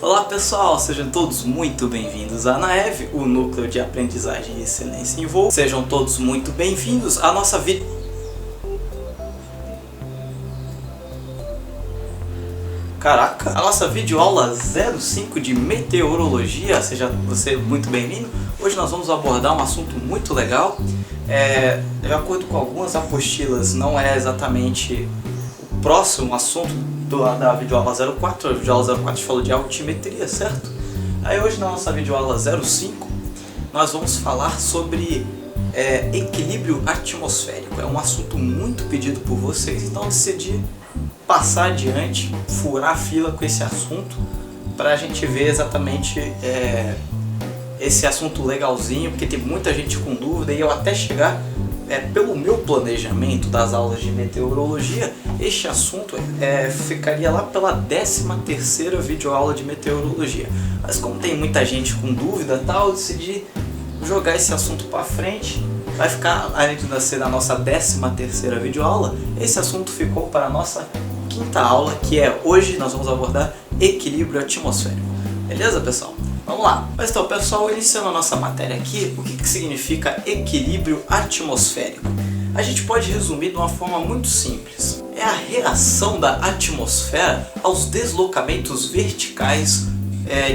Olá pessoal, sejam todos muito bem-vindos à NAEV, o Núcleo de Aprendizagem e Excelência em Voo. Sejam todos muito bem-vindos à nossa a nossa videoaula 05 de meteorologia. Seja você muito bem-vindo. Hoje nós vamos abordar um assunto muito legal. De acordo com algumas apostilas, não é exatamente o próximo assunto da videoaula 04. A videoaula 04 falou de altimetria, certo? Aí hoje na nossa videoaula 05 nós vamos falar sobre equilíbrio atmosférico. É um assunto muito pedido por vocês, então eu decidi passar adiante, furar a fila com esse assunto para a gente ver exatamente esse assunto legalzinho, porque tem muita gente com dúvida e eu até chegar pelo meu planejamento das aulas de meteorologia, este assunto ficaria lá pela 13ª videoaula de meteorologia. Mas como tem muita gente com dúvida e tal, eu decidi jogar esse assunto para frente. Vai ficar, além de ser da nossa 13ª videoaula, esse assunto ficou para a nossa 5ª aula, que hoje nós vamos abordar equilíbrio atmosférico. Beleza, pessoal? Vamos lá. Mas então, pessoal, iniciando a nossa matéria aqui, o que significa equilíbrio atmosférico? A gente pode resumir de uma forma muito simples. É a reação da atmosfera aos deslocamentos verticais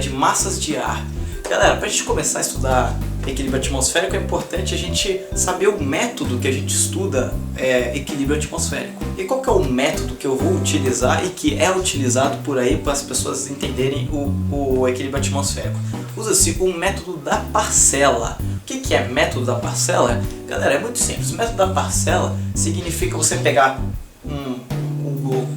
de massas de ar. Galera, para a gente começar a estudar equilíbrio atmosférico, é importante a gente saber o método que a gente estuda equilíbrio atmosférico. E qual que é o método que eu vou utilizar e que é utilizado por aí para as pessoas entenderem o equilíbrio atmosférico? Usa-se o método da parcela. O que é método da parcela? Galera, é muito simples. O método da parcela significa você pegar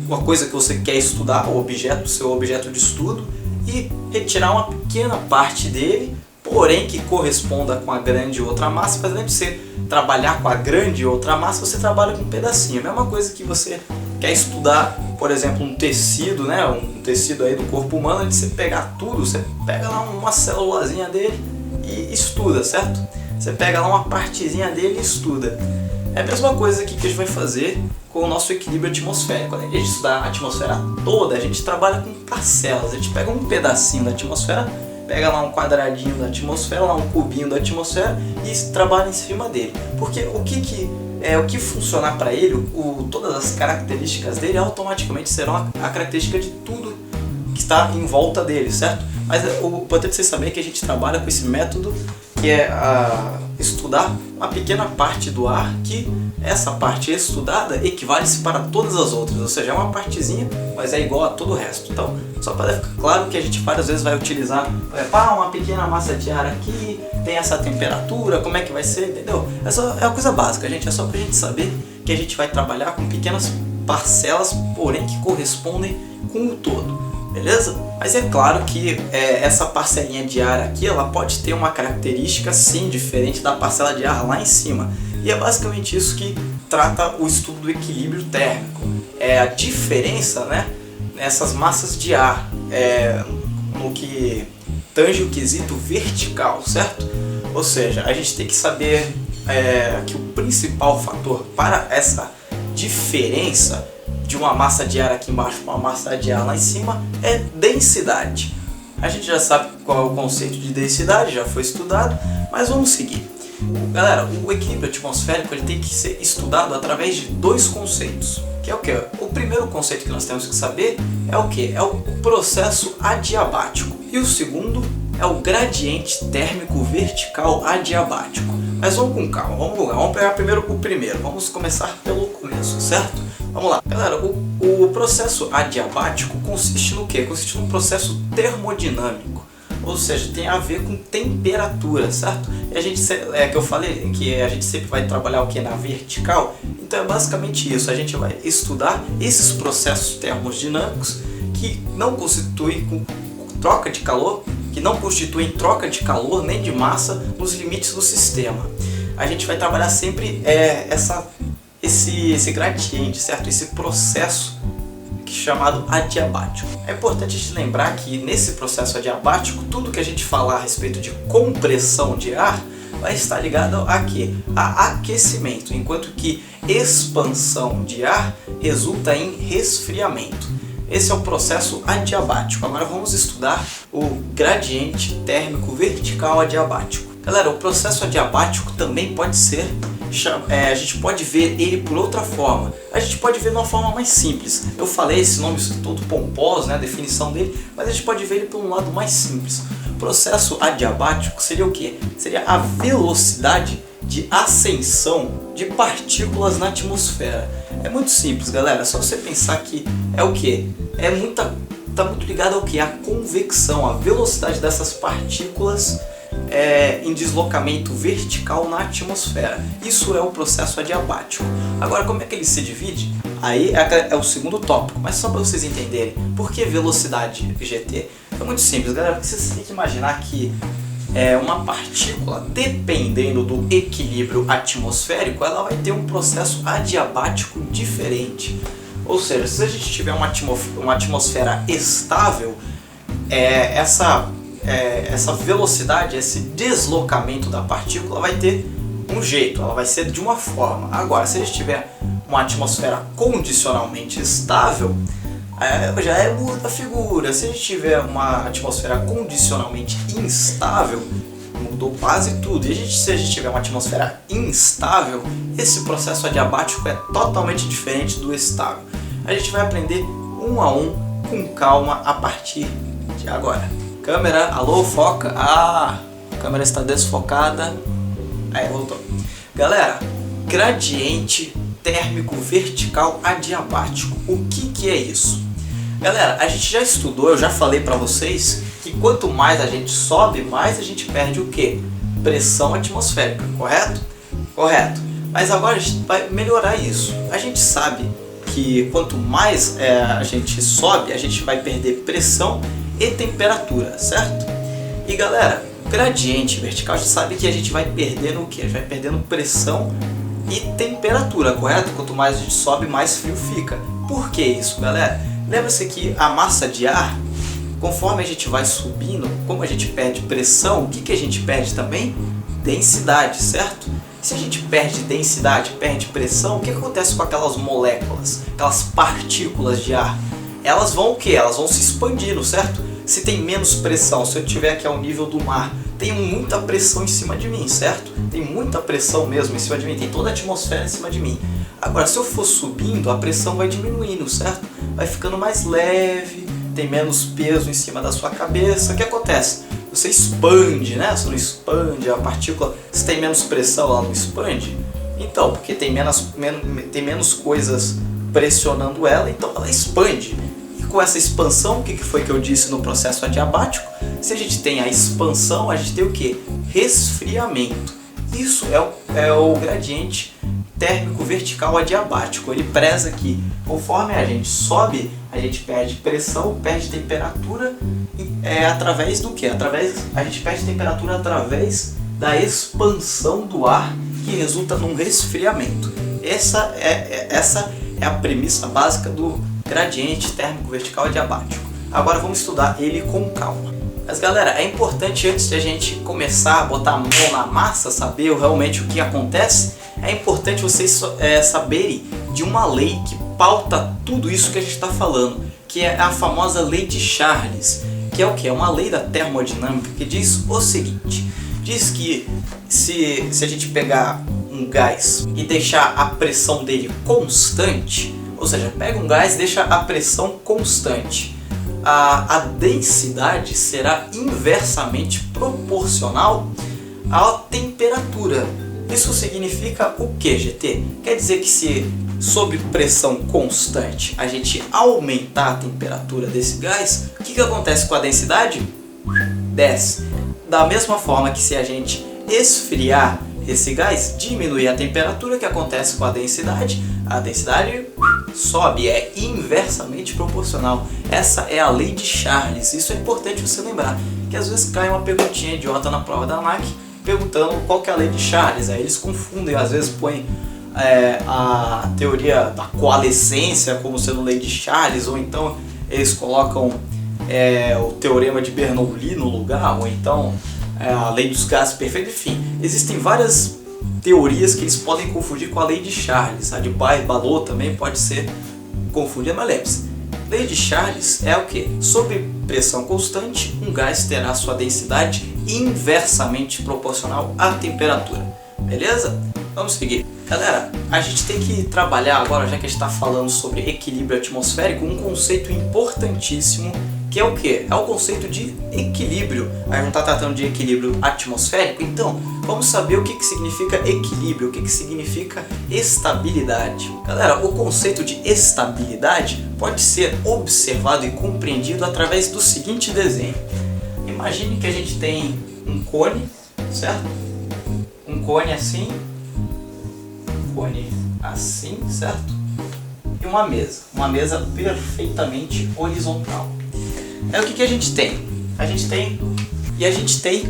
uma coisa que você quer estudar, o seu objeto de estudo, e retirar uma pequena parte dele, porém que corresponda com a grande outra massa. Mas além de você trabalhar com a grande outra massa, você trabalha com um pedacinho. A mesma coisa que você quer estudar, por exemplo, um tecido, né? Um tecido aí do corpo humano, de você pegar tudo, você pega lá uma célulazinha dele e estuda, certo? Você pega lá uma partezinha dele e estuda. É a mesma coisa aqui que a gente vai fazer com o nosso equilíbrio atmosférico. Além de a gente estudar a atmosfera toda, a gente trabalha com parcelas. A gente pega um pedacinho da atmosfera, pega lá um quadradinho da atmosfera, lá um cubinho da atmosfera e trabalha em cima dele. Porque o que funcionar para ele, todas as características dele automaticamente serão a característica de tudo que está em volta dele, certo? Mas o importante é você saber que a gente trabalha com esse método que é estudar uma pequena parte do ar, que essa parte estudada equivale-se para todas as outras, ou seja, é uma partezinha, mas é igual a todo o resto. Então, só para ficar claro que a gente várias vezes vai utilizar uma pequena massa de ar aqui, tem essa temperatura, como é que vai ser, entendeu? É uma coisa básica, gente, é só para a gente saber que a gente vai trabalhar com pequenas parcelas, porém que correspondem com o todo. Beleza? Mas é claro que essa parcelinha de ar aqui, ela pode ter uma característica sim diferente da parcela de ar lá em cima. E é basicamente isso que trata o estudo do equilíbrio térmico. É a diferença, né, nessas massas de ar no que tange o quesito vertical, certo? Ou seja, a gente tem que saber que o principal fator para essa diferença de uma massa de ar aqui embaixo para uma massa de ar lá em cima é densidade. A gente já sabe qual é o conceito de densidade, já foi estudado, mas vamos seguir. Galera, o equilíbrio atmosférico ele tem que ser estudado através de dois conceitos. Que é o que? O primeiro conceito que nós temos que saber é o que? É o processo adiabático. E o segundo é o gradiente térmico vertical adiabático. Mas vamos com calma, vamos pegar primeiro o primeiro. Vamos começar pelo começo, certo? Vamos lá. Galera, o processo adiabático consiste no quê? Consiste num processo termodinâmico. Ou seja, tem a ver com temperatura, certo? E a gente, que eu falei que a gente sempre vai trabalhar o que? Na vertical. Então é basicamente isso. A gente vai estudar esses processos termodinâmicos que não constituem troca de calor, que não constituem troca de calor nem de massa nos limites do sistema. A gente vai trabalhar sempre esse gradiente, certo? Esse processo chamado adiabático. É importante a gente lembrar que nesse processo adiabático, tudo que a gente falar a respeito de compressão de ar vai estar ligado a quê? A aquecimento, enquanto que expansão de ar resulta em resfriamento. Esse é o processo adiabático. Agora vamos estudar o gradiente térmico vertical adiabático. Galera, o processo adiabático também pode ser, a gente pode ver ele por outra forma. A gente pode ver de uma forma mais simples. Eu falei esse nome todo pomposo, né, a definição dele, mas a gente pode ver ele por um lado mais simples. O processo adiabático seria o quê? Seria a velocidade de ascensão de partículas na atmosfera. É muito simples, galera. É só você pensar que é o quê? Tá muito ligado ao quê? A convecção, a velocidade dessas partículas em deslocamento vertical na atmosfera. Isso é o processo adiabático. Agora, como é que ele se divide? Aí é o segundo tópico, mas só para vocês entenderem. Por que velocidade GT? É muito simples, galera, porque vocês têm que imaginar que uma partícula, dependendo do equilíbrio atmosférico, ela vai ter um processo adiabático diferente. Ou seja, se a gente tiver uma atmosfera estável, essa velocidade, esse deslocamento da partícula vai ter um jeito, ela vai ser de uma forma. Agora, se a gente tiver uma atmosfera condicionalmente estável, já muda a figura. Se a gente tiver uma atmosfera condicionalmente instável, mudou quase tudo. E se a gente tiver uma atmosfera instável, esse processo adiabático é totalmente diferente do estável. A gente vai aprender um a um, com calma, a partir de agora. Câmera, alô, foca. A câmera está desfocada. Aí, voltou. Galera, gradiente térmico vertical adiabático. O que é isso? Galera, a gente já estudou, eu já falei para vocês que quanto mais a gente sobe, mais a gente perde o quê? Pressão atmosférica, correto? Correto. Mas agora a gente vai melhorar isso. A gente sabe que quanto mais a gente sobe, a gente vai perder pressão e temperatura, certo? E galera, gradiente vertical, a gente sabe que a gente vai perdendo o quê? A gente vai perdendo pressão e temperatura, correto? Quanto mais a gente sobe, mais frio fica. Por que isso, galera? Lembra-se que a massa de ar, conforme a gente vai subindo, como a gente perde pressão, o que a gente perde também? Densidade, certo? Se a gente perde densidade, perde pressão, o que acontece com aquelas moléculas, aquelas partículas de ar? Elas vão o quê? Elas vão se expandindo, certo? Se tem menos pressão, se eu estiver aqui ao nível do mar, tem muita pressão em cima de mim, certo? Tem muita pressão mesmo em cima de mim, tem toda a atmosfera em cima de mim. Agora, se eu for subindo, a pressão vai diminuindo, certo? Vai ficando mais leve, tem menos peso em cima da sua cabeça. O que acontece? Você expande, né? Você não expande a partícula, se tem menos pressão, ela não expande. Então, porque tem menos coisas pressionando ela, então ela expande. E com essa expansão, o que foi que eu disse no processo adiabático? Se a gente tem a expansão, a gente tem o quê? Resfriamento. Isso é o gradiente térmico vertical adiabático. Ele preza que conforme a gente sobe, a gente perde pressão, perde temperatura, através do que? A gente perde temperatura através da expansão do ar, que resulta num resfriamento. Essa é a premissa básica do gradiente térmico vertical adiabático. Agora vamos estudar ele com calma. Mas galera, é importante, antes de a gente começar a botar a mão na massa, saber realmente o que acontece, é importante vocês saberem de uma lei que pauta tudo isso que a gente está falando, que é a famosa lei de Charles, que é o que? É uma lei da termodinâmica que diz o seguinte: diz que se a gente pegar um gás e deixar a pressão dele constante, ou seja, pega um gás e deixa a pressão constante, a densidade será inversamente proporcional à temperatura. Isso significa o que, GT? Quer dizer que se sob pressão constante a gente aumentar a temperatura desse gás, o que acontece com a densidade? Desce. Da mesma forma que se a gente esfriar esse gás, diminuir a temperatura, o que acontece com a densidade? A densidade sobe, é inversamente proporcional. Essa é a lei de Charles. Isso é importante você lembrar, que às vezes cai uma perguntinha idiota na prova da ANAC perguntando qual que é a lei de Charles. Aí eles confundem, às vezes põem a teoria da coalescência como sendo lei de Charles, ou então eles colocam o teorema de Bernoulli no lugar, ou então a lei dos gases perfeitos. Enfim, existem várias teorias que eles podem confundir com a lei de Charles. A de Bailot também pode ser confundida, mas lembre-se, Lei de Charles é o que? Sob pressão constante, um gás terá sua densidade inversamente proporcional à temperatura. Beleza? Vamos seguir. Galera, a gente tem que trabalhar agora, já que a gente está falando sobre equilíbrio atmosférico, um conceito importantíssimo, que é o que? É o conceito de equilíbrio. A gente não está tratando de equilíbrio atmosférico, então vamos saber o que significa equilíbrio, o que significa estabilidade. Galera, o conceito de estabilidade pode ser observado e compreendido através do seguinte desenho. Imagine que a gente tem um cone, certo? Um cone assim, certo? E uma mesa perfeitamente horizontal. Aí o que a gente tem? A gente tem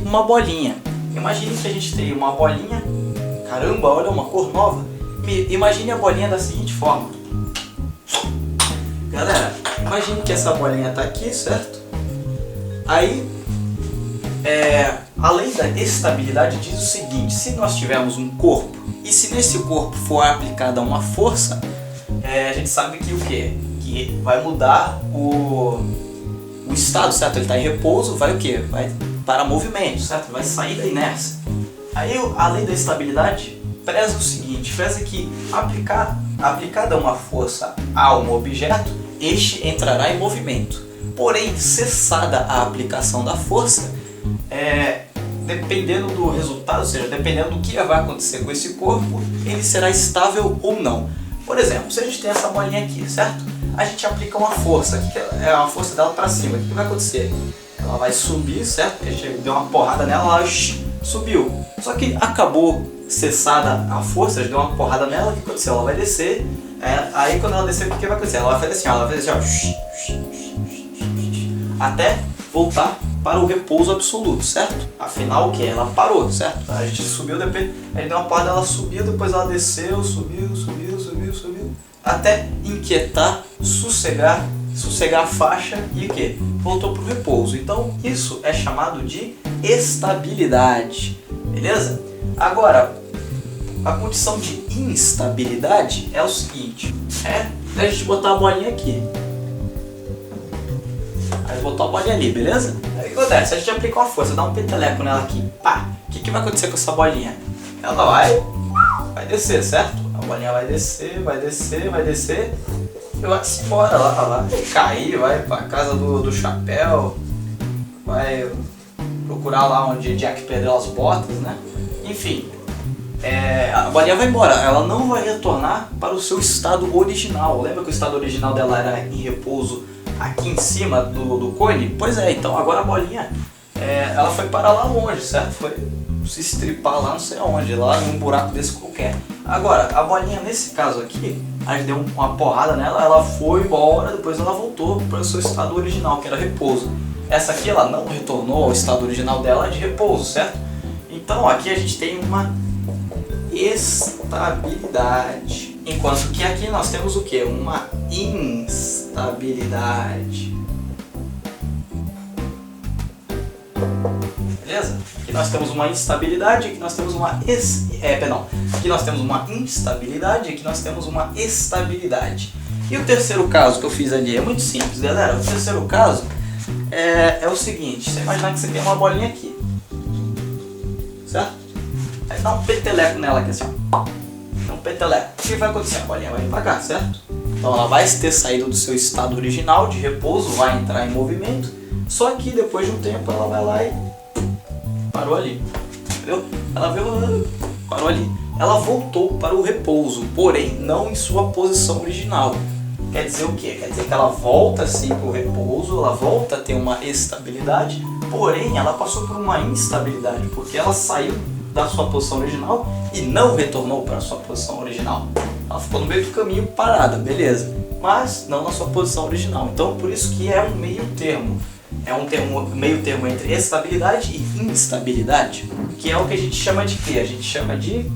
uma bolinha. Imagine que a gente tem uma bolinha. Caramba, olha uma cor nova. Imagine a bolinha da seguinte forma. Galera, imagine que essa bolinha está aqui, certo? Aí, além da estabilidade, diz o seguinte: se nós tivermos um corpo e se nesse corpo for aplicada uma força, a gente sabe que o quê? Que vai mudar o estado, certo? Ele está em repouso, vai o quê? Vai para movimento, certo? Vai sair da inércia. Aí a lei da estabilidade preza o seguinte: preza que aplicada uma força a um objeto, este entrará em movimento. Porém, cessada a aplicação da força, dependendo do resultado, ou seja, dependendo do que vai acontecer com esse corpo, ele será estável ou não. Por exemplo, se a gente tem essa bolinha aqui, certo? A gente aplica uma força, que é a força dela para cima. O que vai acontecer? Ela vai subir, certo? Porque a gente deu uma porrada nela, ela subiu. Só que acabou cessada a força, a gente deu uma porrada nela, o que aconteceu? Ela vai descer. Aí quando ela descer, o que vai acontecer? Ela vai fazer assim, ela vai fazer assim, ó, até voltar para o repouso absoluto, certo? Afinal, o que? Ela parou, certo? A gente subiu, depois a gente deu uma porrada, ela subiu, depois ela desceu, subiu, até inquietar, sossegar a faixa e o que? Voltou para o repouso. Então isso é chamado de estabilidade, beleza? Agora, a condição de instabilidade é o seguinte: a gente botar a bolinha aqui, aí botar a bolinha ali, beleza? Aí o que acontece? A gente aplica uma força, dá um peteleco nela aqui, pá! O que vai acontecer com essa bolinha? Ela vai descer, certo? A bolinha vai descer e vai se embora lá, vai cair, vai pra casa do chapéu, vai procurar lá onde Jack perdeu as botas, né? Enfim, a bolinha vai embora, ela não vai retornar para o seu estado original. Lembra que o estado original dela era em repouso aqui em cima do cone? Pois é, então agora a bolinha, ela foi para lá longe, certo? Foi se estripar lá não sei aonde, lá num buraco desse qualquer. Agora, a bolinha nesse caso aqui, a gente deu uma porrada nela, ela foi embora, depois ela voltou para o seu estado original, que era repouso. Essa aqui, ela não retornou ao estado original dela de repouso, certo? Então aqui a gente tem uma estabilidade, enquanto que aqui nós temos o que? Uma instabilidade. Beleza? Aqui nós temos uma instabilidade, aqui nós temos uma aqui nós temos uma instabilidade, aqui nós temos uma estabilidade. E o terceiro caso que eu fiz ali é muito simples, galera. O terceiro caso é o seguinte: você imaginar que você tem uma bolinha aqui, certo? Aí dá um peteleco nela aqui assim, ó. Dá um peteleco. O que vai acontecer? A bolinha vai vir pra cá, certo? Então ela vai ter saído do seu estado original de repouso, vai entrar em movimento, só que depois de um tempo ela vai lá e parou ali, entendeu? Ela veio, parou ali. Ela voltou para o repouso, porém não em sua posição original. Quer dizer o quê? Quer dizer que ela volta sim para o repouso, ela volta a ter uma estabilidade, porém ela passou por uma instabilidade, porque ela saiu da sua posição original e não retornou para a sua posição original. Ela ficou no meio do caminho parada, beleza, mas não na sua posição original. Então por isso que é um meio termo. É um meio termo entre estabilidade e instabilidade, que é o que a gente chama de quê? A gente chama de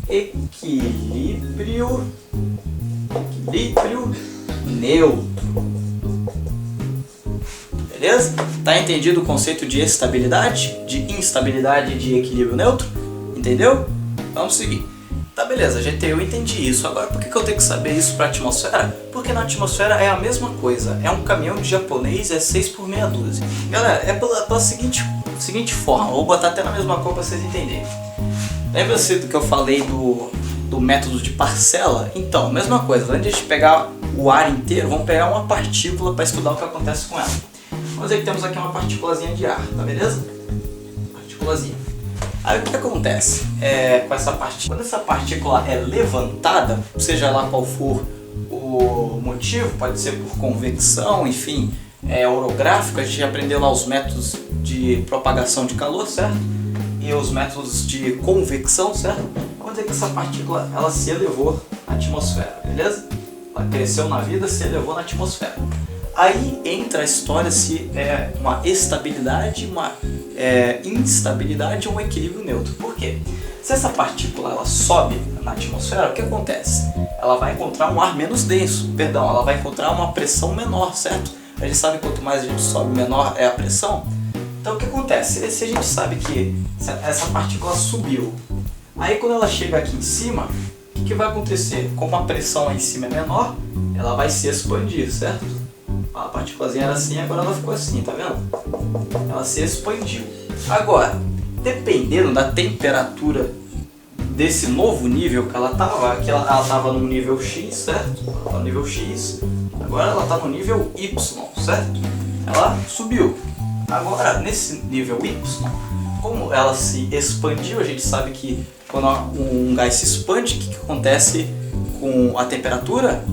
equilíbrio neutro. Beleza? Tá entendido o conceito de estabilidade, de instabilidade e de equilíbrio neutro? Entendeu? Vamos seguir. Tá, beleza, gente, eu entendi isso. Agora, por que eu tenho que saber isso para a atmosfera? Porque na atmosfera é a mesma coisa. É um caminhão de japonês, é 6 por meia dúzia. Galera, é pela seguinte forma. Vou botar até na mesma cor para vocês entenderem. Lembra-se do que eu falei do método de parcela? Então, mesma coisa. Antes de a gente pegar o ar inteiro, vamos pegar uma partícula para estudar o que acontece com ela. Vamos dizer que temos aqui uma partículazinha de ar, tá beleza? Partículazinha. Aí o que acontece com essa partícula? Quando essa partícula é levantada, seja lá qual for o motivo, pode ser por convecção, enfim, orográfico, a gente já aprendeu lá os métodos de propagação de calor, certo? E os métodos de convecção, certo? Vamos dizer que essa partícula ela se elevou na atmosfera, beleza? Ela cresceu na vida, se elevou na atmosfera. Aí entra a história se é uma estabilidade, uma instabilidade ou um equilíbrio neutro. Por quê? Se essa partícula ela sobe na atmosfera, o que acontece? Ela vai encontrar um ar menos denso, perdão, ela vai encontrar uma pressão menor, certo? A gente sabe que quanto mais a gente sobe, menor é a pressão. Então o que acontece? Se a gente sabe que essa partícula subiu, aí quando ela chega aqui em cima, o que vai acontecer? Como a pressão lá em cima é menor, ela vai se expandir, certo? A partículazinha era assim, agora ela ficou assim, tá vendo? Ela se expandiu. Agora, dependendo da temperatura desse novo nível que ela estava, aqui ela estava no nível X, certo? Ela tá no nível X, agora ela está no nível Y, certo? Ela subiu. Agora, nesse nível Y, como ela se expandiu, a gente sabe que quando um gás se expande, o que acontece com a temperatura?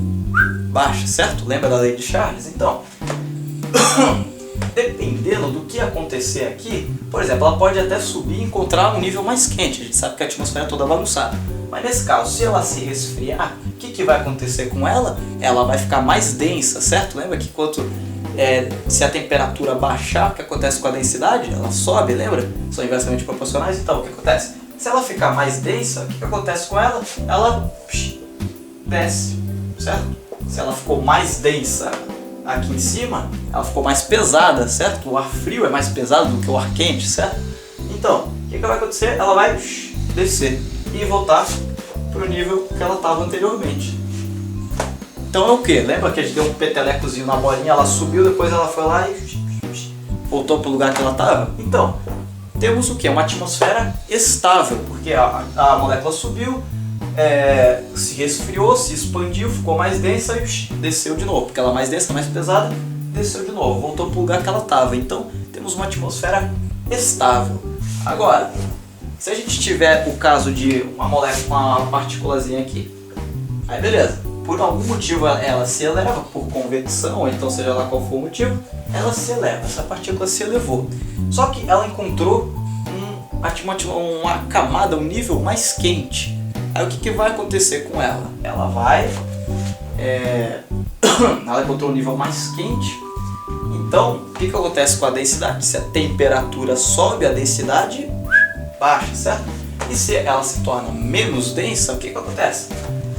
Baixa, certo? Lembra da lei de Charles? Então, dependendo do que acontecer aqui, por exemplo, ela pode até subir e encontrar um nível mais quente. A gente sabe que a atmosfera é toda bagunçada. Mas nesse caso, se ela se resfriar, o que vai acontecer com ela? Ela vai ficar mais densa, certo? Lembra que se a temperatura baixar, o que acontece com a densidade? Ela sobe, lembra? São inversamente proporcionais. Então, o que acontece? Se ela ficar mais densa, o que acontece com ela? Ela desce, certo? Se ela ficou mais densa aqui em cima, ela ficou mais pesada, certo? O ar frio é mais pesado do que o ar quente, certo? Então, o que vai acontecer? Ela vai descer e voltar para o nível que ela estava anteriormente. Então é o que? Lembra que a gente deu um petelecozinho na bolinha, ela subiu, depois ela foi lá e voltou para o lugar que ela estava? Então, temos o que? Uma atmosfera estável, porque a molécula subiu, se resfriou, se expandiu, ficou mais densa e desceu de novo, porque ela é mais densa, mais pesada, desceu de novo, voltou para o lugar que ela estava. Então temos uma atmosfera estável. Agora, se a gente tiver o caso de uma molécula, uma partículazinha aqui, aí beleza, por algum motivo ela se eleva, por convecção, ou então seja lá qual for o motivo, ela se eleva, essa partícula se elevou. Só que ela encontrou uma camada, um nível mais quente. Aí o que vai acontecer com ela? Ela vai... ela encontrou um nível mais quente. Então, o que acontece com a densidade? Se a temperatura sobe, a densidade baixa, certo? E se ela se torna menos densa, o que acontece?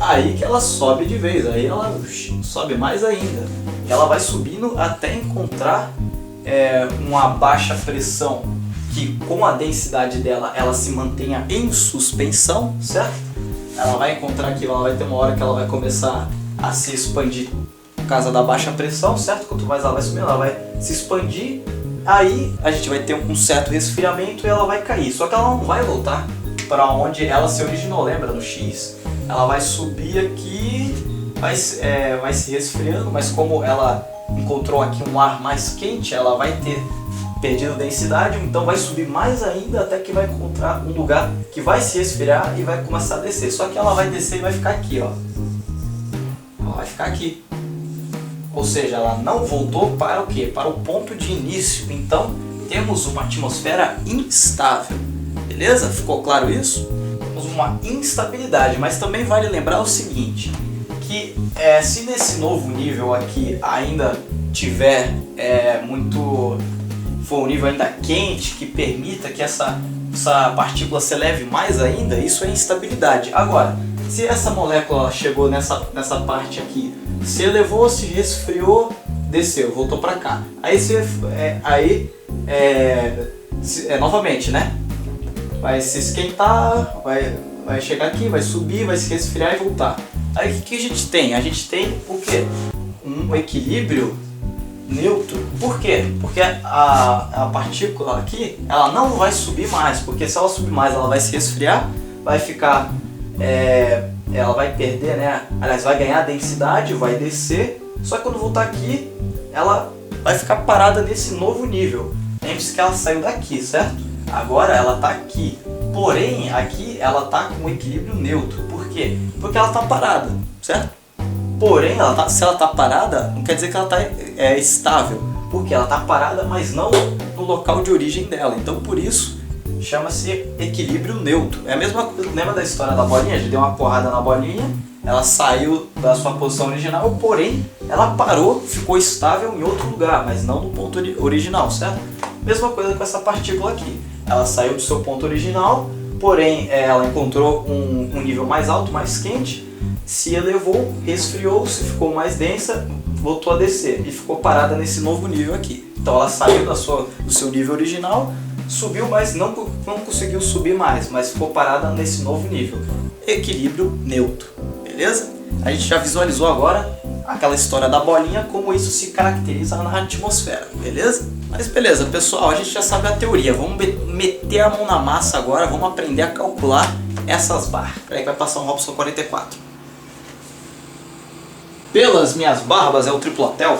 Aí que ela sobe de vez, aí ela sobe mais ainda. Ela vai subindo até encontrar uma baixa pressão, que com a densidade dela, ela se mantenha em suspensão, certo? Ela vai encontrar aqui, ela vai ter uma hora que ela vai começar a se expandir por causa da baixa pressão, certo? Quanto mais ela vai subindo, ela vai se expandir. Aí a gente vai ter um certo resfriamento e ela vai cair. Só que ela não vai voltar para onde ela se originou, lembra? No X. Ela vai subir aqui, vai se resfriando, mas como ela encontrou aqui um ar mais quente, ela vai ter perdido densidade, então vai subir mais ainda até que vai encontrar um lugar que vai se resfriar e vai começar a descer. Só que ela vai descer e vai ficar aqui, ó. Ela vai ficar aqui. Ou seja, ela não voltou para o quê? Para o ponto de início. Então, temos uma atmosfera instável. Beleza? Ficou claro isso? Temos uma instabilidade, mas também vale lembrar o seguinte, que se nesse novo nível aqui ainda tiver for um nível ainda quente, que permita que essa partícula se eleve mais ainda, isso é instabilidade. Agora, se essa molécula chegou nessa parte aqui, se elevou, se resfriou, desceu, voltou para cá. Aí novamente, né? Vai se esquentar, vai vai chegar aqui, vai subir, vai se resfriar e voltar. Aí o que a gente tem? A gente tem o quê? Um equilíbrio neutro. Por quê? Porque a partícula aqui, ela não vai subir mais, porque se ela subir mais, ela vai se resfriar, vai ficar, ela vai perder, né? Aliás, vai ganhar densidade, vai descer, só que quando voltar aqui, ela vai ficar parada nesse novo nível. Lembre-se que ela saiu daqui, certo? Agora ela está aqui. Porém, aqui ela está com um equilíbrio neutro. Por quê? Porque ela está parada, certo? Porém, se ela está parada, não quer dizer que ela está estável. Porque ela está parada, mas não no local de origem dela. Então, por isso, chama-se equilíbrio neutro. É a mesma coisa, lembra da história da bolinha? A gente deu uma porrada na bolinha, ela saiu da sua posição original, porém, ela parou, ficou estável em outro lugar, mas não no ponto original, certo? Mesma coisa com essa partícula aqui. Ela saiu do seu ponto original, porém ela encontrou um nível mais alto, mais quente, se elevou, resfriou-se, ficou mais densa, voltou a descer e ficou parada nesse novo nível aqui. Então ela saiu do seu nível original, subiu, mas não conseguiu subir mais, mas ficou parada nesse novo nível. Equilíbrio neutro, beleza? A gente já visualizou agora aquela história da bolinha, como isso se caracteriza na atmosfera, beleza? Mas beleza, pessoal, a gente já sabe a teoria. Vamos meter a mão na massa agora, vamos aprender a calcular essas barras. Peraí que vai passar um Robson 44. Pelas minhas barbas, é o triplotel.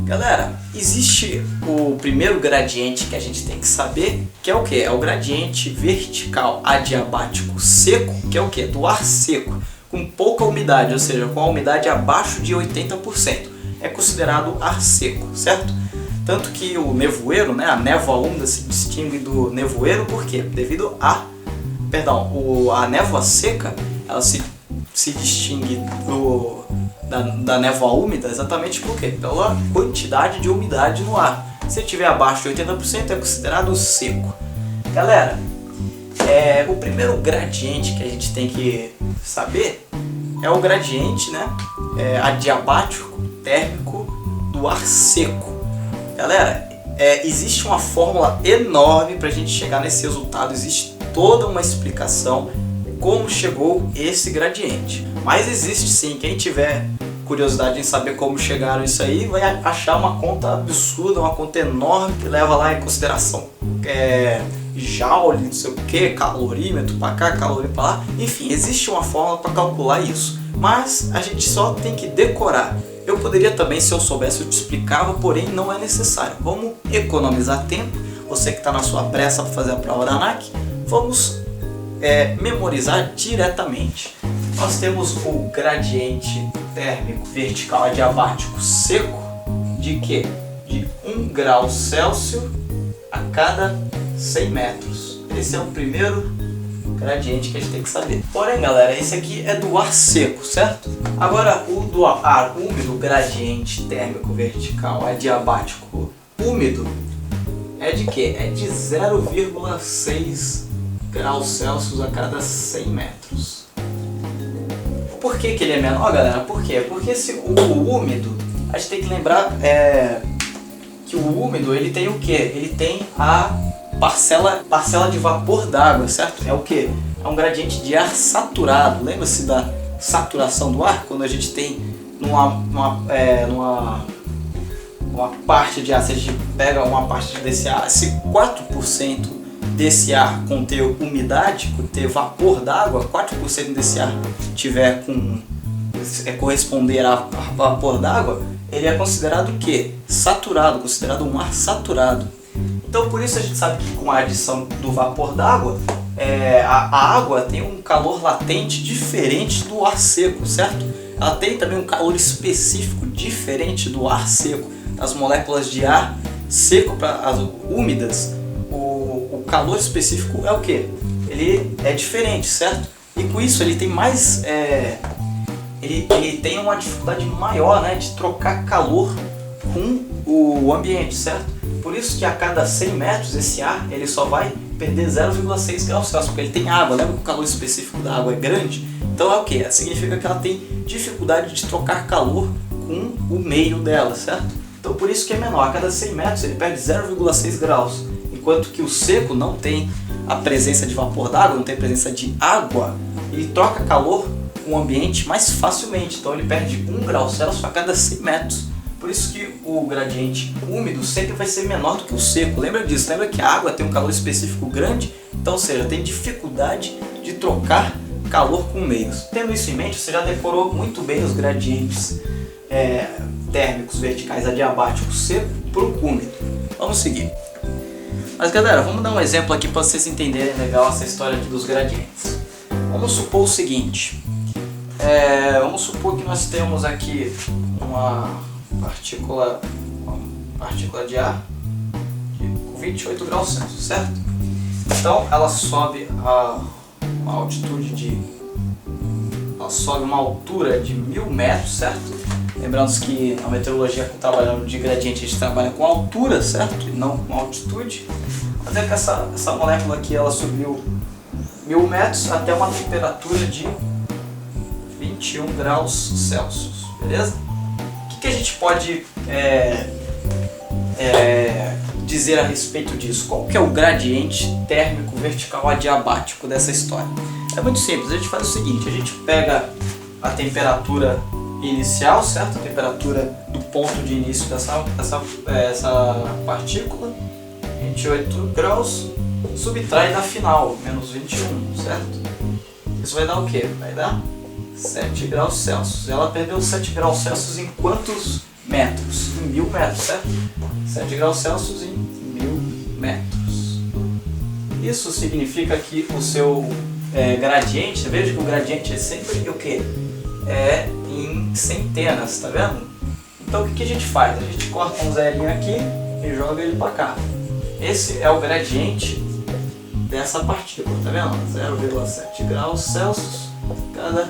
Galera, existe o primeiro gradiente que a gente tem que saber, que é o que? É o gradiente vertical adiabático seco, que é o que? Do ar seco, com pouca umidade, ou seja, com a umidade abaixo de 80%. É considerado ar seco, certo? Tanto que o nevoeiro, né, a névoa úmida se distingue do nevoeiro, por quê? Devido a névoa seca, ela se distingue da névoa úmida exatamente por quê? Pela quantidade de umidade no ar. Se tiver abaixo de 80% é considerado seco. Galera, o primeiro gradiente que a gente tem que saber é o gradiente, né, adiabático térmico do ar seco. Galera, existe uma fórmula enorme para a gente chegar nesse resultado, existe toda uma explicação como chegou esse gradiente. Mas existe sim, quem tiver curiosidade em saber como chegaram isso aí, vai achar uma conta absurda, uma conta enorme que leva lá em consideração joule, não sei o que, calorímetro para cá, caloria para lá. Enfim, existe uma fórmula para calcular isso, mas a gente só tem que decorar. Eu poderia também, se eu soubesse, eu te explicava, porém não é necessário. Vamos economizar tempo. Você que está na sua pressa para fazer a prova da ANAC, vamos memorizar diretamente. Nós temos o gradiente térmico vertical adiabático seco de quê? De 1 grau Celsius a cada 100 metros. Esse é o primeiro gradiente que a gente tem que saber. Porém, galera, esse aqui é do ar seco, certo? Agora, o do ar úmido, gradiente térmico vertical adiabático úmido, é de quê? É de 0,6 graus Celsius a cada 100 metros. Por que ele é menor, galera? Por quê? Porque o úmido, a gente tem que lembrar que o úmido, ele tem o quê? Ele tem a parcela de vapor d'água, certo? É o quê? É um gradiente de ar saturado. Lembra-se da saturação do ar? Quando a gente tem numa parte de ar, se a gente pega uma parte desse ar, se 4% desse ar conter umidade, conter vapor d'água, 4% desse ar tiver corresponder a vapor d'água, ele é considerado o quê? Saturado, considerado um ar saturado. Então por isso a gente sabe que com a adição do vapor d'água, a água tem um calor latente diferente do ar seco, certo? Ela tem também um calor específico diferente do ar seco. As moléculas de ar seco para as úmidas, o calor específico é o que? Ele é diferente, certo? E com isso ele tem mais, ele tem uma dificuldade maior, né, de trocar calor com o ambiente, certo? Por isso que a cada 100 metros esse ar ele só vai perder 0,6 graus Celsius, porque ele tem água. Lembra que o calor específico da água é grande? Então é o que? Significa que ela tem dificuldade de trocar calor com o meio dela, certo? Então por isso que é menor. A cada 100 metros ele perde 0,6 graus, enquanto que o seco não tem a presença de vapor d'água, não tem presença de água, ele troca calor com o ambiente mais facilmente. Então ele perde 1 grau Celsius a cada 100 metros. Por isso que o gradiente úmido sempre vai ser menor do que o seco. Lembra disso? Lembra que a água tem um calor específico grande? Então, ou seja, tem dificuldade de trocar calor com meios. Tendo isso em mente, você já decorou muito bem os gradientes térmicos verticais adiabáticos seco para o úmido. Vamos seguir. Mas galera, vamos dar um exemplo aqui para vocês entenderem legal essa história aqui dos gradientes. Vamos supor o seguinte. Vamos supor que nós temos aqui uma partícula de ar com 28 graus Celsius, certo? Então ela sobe ela sobe uma altura de 1000 metros, certo? Lembrando que na meteorologia, trabalhando de gradiente, a gente trabalha com altura, certo? E não com altitude. Até que essa molécula aqui, ela subiu 1000 metros até uma temperatura de 21 graus Celsius, beleza? O que a gente pode dizer a respeito disso? Qual que é o gradiente térmico vertical adiabático dessa história? É muito simples, a gente faz o seguinte, a gente pega a temperatura inicial, certo? A temperatura do ponto de início dessa partícula, 28 graus, subtrai da final, menos 21, certo? Isso vai dar o quê? Vai dar 7 graus Celsius. Ela perdeu 7 graus Celsius em quantos metros? Em 1000 metros, certo? 7 graus Celsius em 1000 metros. Isso significa que o seu gradiente, veja que o gradiente é sempre o quê? Em centenas, tá vendo? Então o que a gente faz? A gente corta um zerinho aqui e joga ele para cá. Esse é o gradiente dessa partícula, tá vendo? 0,7 graus Celsius cada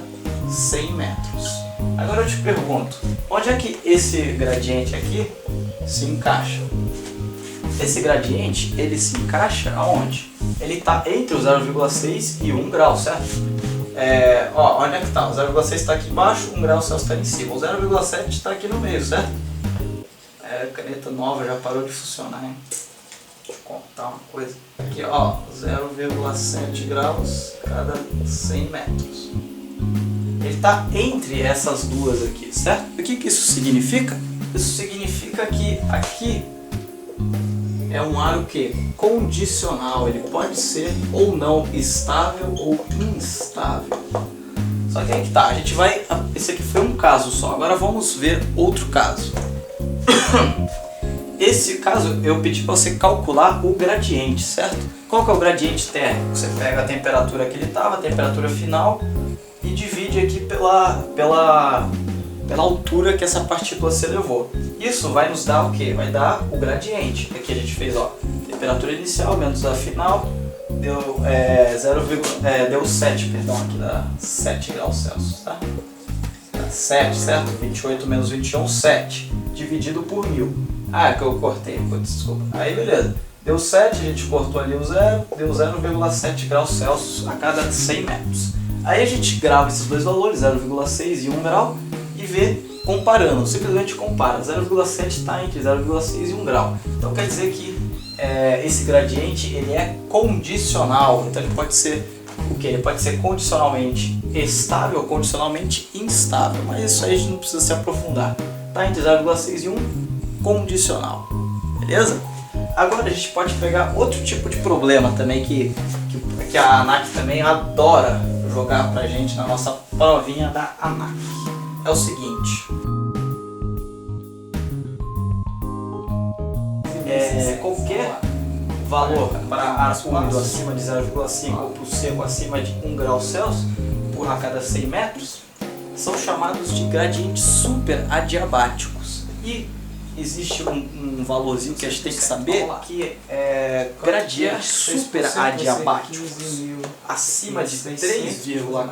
100 metros. Agora eu te pergunto, onde é que esse gradiente aqui se encaixa? Esse gradiente, ele se encaixa aonde? Ele está entre o 0,6 e 1 grau, certo? Onde é que está? O 0,6 está aqui embaixo, 1 grau Celsius está em cima. O 0,7 está aqui no meio, certo? Caneta nova já parou de funcionar, hein? Deixa eu contar uma coisa. Aqui, 0,7 graus cada 100 metros. Ele está entre essas duas aqui, certo? O que isso significa? Isso significa que aqui é um ar o quê? Condicional. Ele pode ser ou não estável ou instável. Só que aí que tá, a gente vai... Esse aqui foi um caso só, agora vamos ver outro caso. Esse caso eu pedi para você calcular o gradiente, certo? Qual que é o gradiente térmico? Você pega a temperatura que ele estava, a temperatura final, e divide aqui pela altura que essa partícula se elevou. Isso vai nos dar o que? Vai dar o gradiente. Aqui a gente fez, temperatura inicial menos a final, deu 7, perdão, aqui dá 7 graus Celsius, tá? 7, certo? 28 menos 21, 7, dividido por 1000. Que eu cortei, desculpa. Aí beleza, deu 7, a gente cortou ali o 0, deu 0,7 graus Celsius a cada 100 metros. Aí a gente grava esses dois valores, 0,6 e 1 grau, e vê comparando, simplesmente compara. 0,7 está entre 0,6 e 1 grau. Então quer dizer que esse gradiente ele é condicional, então ele pode ser o que? Ele pode ser condicionalmente estável ou condicionalmente instável, mas isso aí a gente não precisa se aprofundar. Está entre 0,6 e 1, condicional, beleza? Agora a gente pode pegar outro tipo de problema também que a ANAC também adora jogar pra gente na nossa provinha da ANAC. É o seguinte, qualquer valor para ar úmido acima de 0,5 ou para o seco acima de 1 grau Celsius por a cada 100 metros são chamados de gradientes super adiabáticos. E existe um valorzinho que a gente tem que saber que é gradientes super adiabáticos acima de 3,4